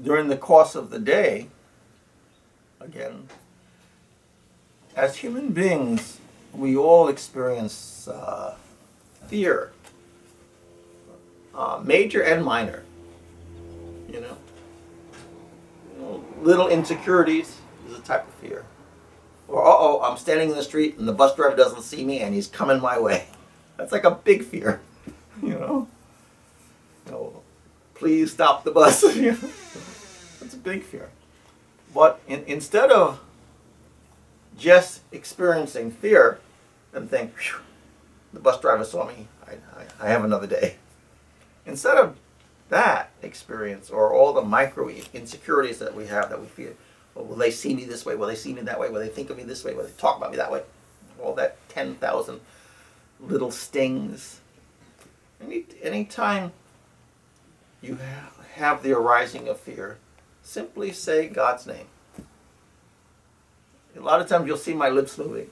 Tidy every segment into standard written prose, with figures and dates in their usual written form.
during the course of the day, again, as human beings, we all experience fear, major and minor. You know, little insecurities is a type of fear. Or, uh-oh, I'm standing in the street and the bus driver doesn't see me and he's coming my way. That's like a big fear, you know. Please stop the bus. That's a big fear. But instead of just experiencing fear and think, the bus driver saw me, I have another day. Instead of that experience, or all the micro insecurities that we have, that we feel, well, will they see me this way? Will they see me that way? Will they think of me this way? Will they talk about me that way? All that 10,000 little stings. Anytime you have the arising of fear, simply say God's name. A lot of times you'll see my lips moving,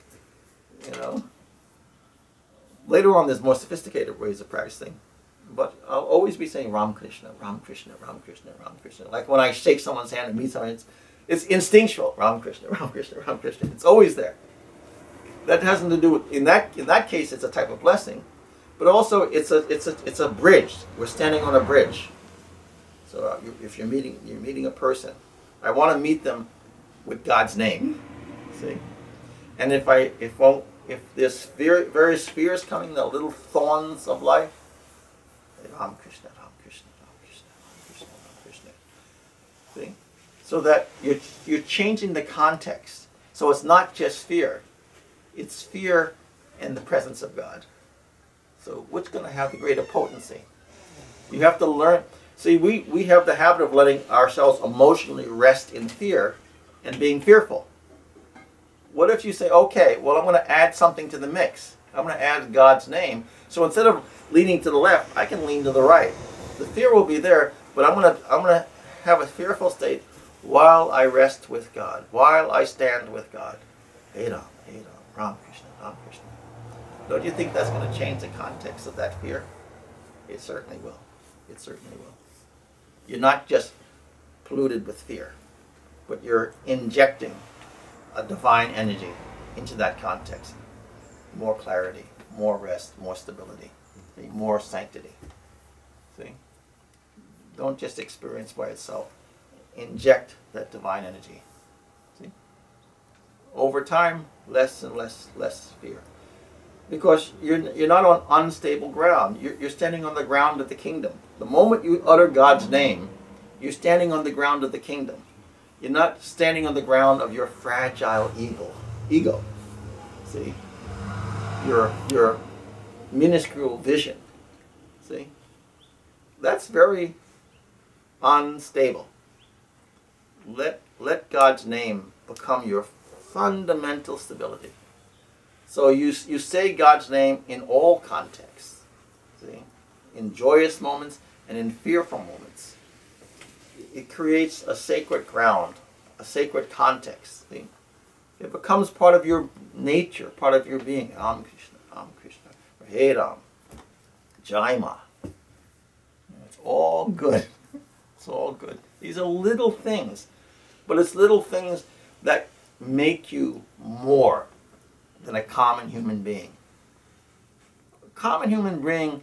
you know. Later on there's more sophisticated ways of practicing. But I'll always be saying Ram Krishna, Ram Krishna, Ram Krishna, Ram Krishna. Like when I shake someone's hand and meet someone, it's instinctual. Ram Krishna, Ram Krishna, Ram Krishna. It's always there. That has nothing to do with, in that case, it's a type of blessing. But also it's a bridge. We're standing on a bridge. So if you're meeting a person, I want to meet them with God's name. See? And if there's various fears coming, the little thorns of life, Ram Krishna, Ram Krishna, Ram Krishna, Ram Krishna, Ram Krishna. See? So that you're changing the context. So it's not just fear. It's fear and the presence of God. So what's going to have the greater potency? You have to learn. See, we have the habit of letting ourselves emotionally rest in fear and being fearful. What if you say, okay, well, I'm going to add something to the mix. I'm going to add God's name. So instead of leaning to the left, I can lean to the right. The fear will be there, but I'm going to have a fearful state while I rest with God, while I stand with God. Haricharan, Ram Krishna, Ram Krishna. Don't you think that's going to change the context of that fear? It certainly will. It certainly will. You're not just polluted with fear, but you're injecting a divine energy into that context. More clarity, more rest, more stability, more sanctity. See? Don't just experience by itself. Inject that divine energy. See? Over time, less and less fear. Because you're not on unstable ground. You're standing on the ground of the kingdom. The moment you utter God's name, you're standing on the ground of the kingdom. You're not standing on the ground of your fragile ego. See? Your minuscule vision. See? That's very unstable. Let God's name become your fundamental stability. So you say God's name in all contexts. See? In joyous moments and in fearful moments. It creates a sacred ground, a sacred context. See? It becomes part of your nature, part of your being. Ram Krishna, Ram Krishna, Haricharan, Jaima. It's all good. It's all good. These are little things, but it's little things that make you more than a common human being. A common human being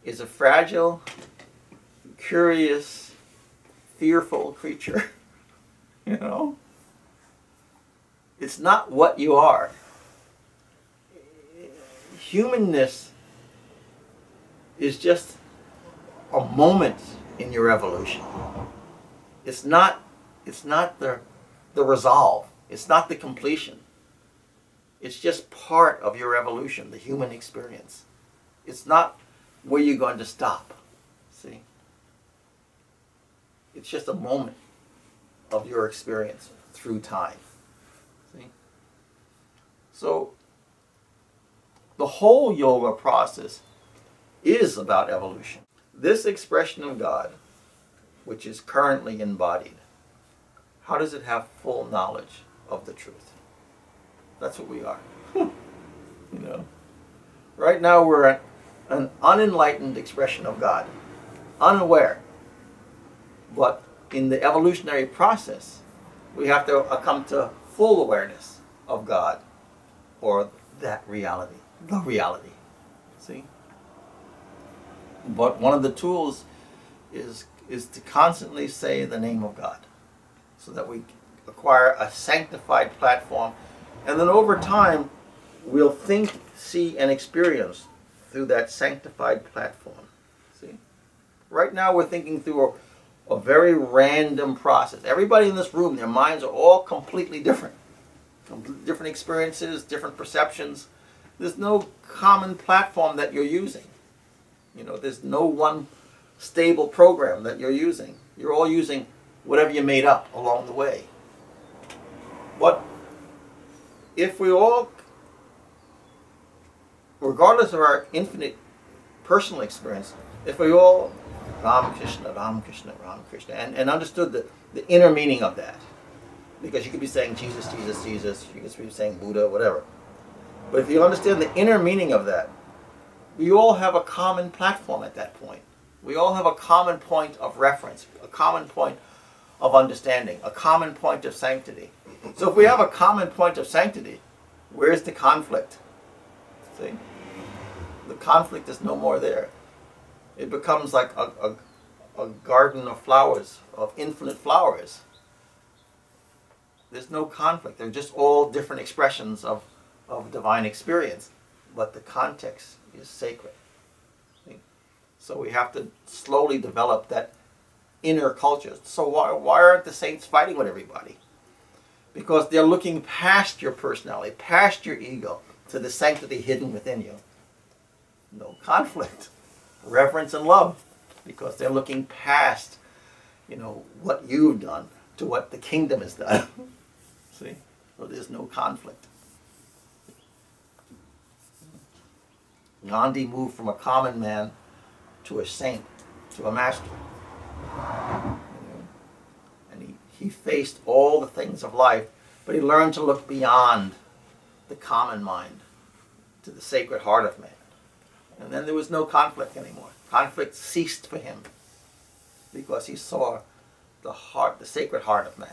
is a fragile, curious, fearful creature. You know? It's not what you are. Humanness is just a moment in your evolution. It's not the resolve. It's not the completion. It's just part of your evolution, the human experience. It's not where you're going to stop. See? It's just a moment of your experience through time. See? So, the whole yoga process is about evolution. This expression of God, which is currently embodied, how does it have full knowledge of the truth? That's what we are. You know? Right now we're an unenlightened expression of God. Unaware. But in the evolutionary process, we have to come to full awareness of God, or that reality, the reality. See? But one of the tools is to constantly say the name of God, so that we acquire a sanctified platform, and then over time we'll think, see, and experience through that sanctified platform. See? Right now we're thinking through a very random process. Everybody in this room, their minds are all completely different. Different experiences, different perceptions. There's no common platform that you're using. You know, there's no one stable program that you're using. You're all using whatever you made up along the way. But if we all, regardless of our infinite personal experience, if we all Ram Krishna, Ram Krishna, Ram Krishna, and understood the inner meaning of that, because you could be saying Jesus, Jesus, Jesus, you could be saying Buddha, whatever. But if you understand the inner meaning of that, we all have a common platform at that point. We all have a common point of reference, a common point of understanding, a common point of sanctity. So if we have a common point of sanctity, where's the conflict? See? The conflict is no more there. It becomes like a garden of flowers, of infinite flowers. There's no conflict. They're just all different expressions of divine experience. But the context is sacred. See? So we have to slowly develop that inner culture. So why aren't the saints fighting with everybody? Because they're looking past your personality, past your ego, to the sanctity hidden within you. No conflict. Reverence and love. Because they're looking past, you know, what you've done to what the kingdom has done. See? So there's no conflict. Gandhi moved from a common man to a saint, to a master. And he faced all the things of life, but he learned to look beyond the common mind to the sacred heart of man. And then there was no conflict anymore. Conflict ceased for him because he saw the heart, the sacred heart of man.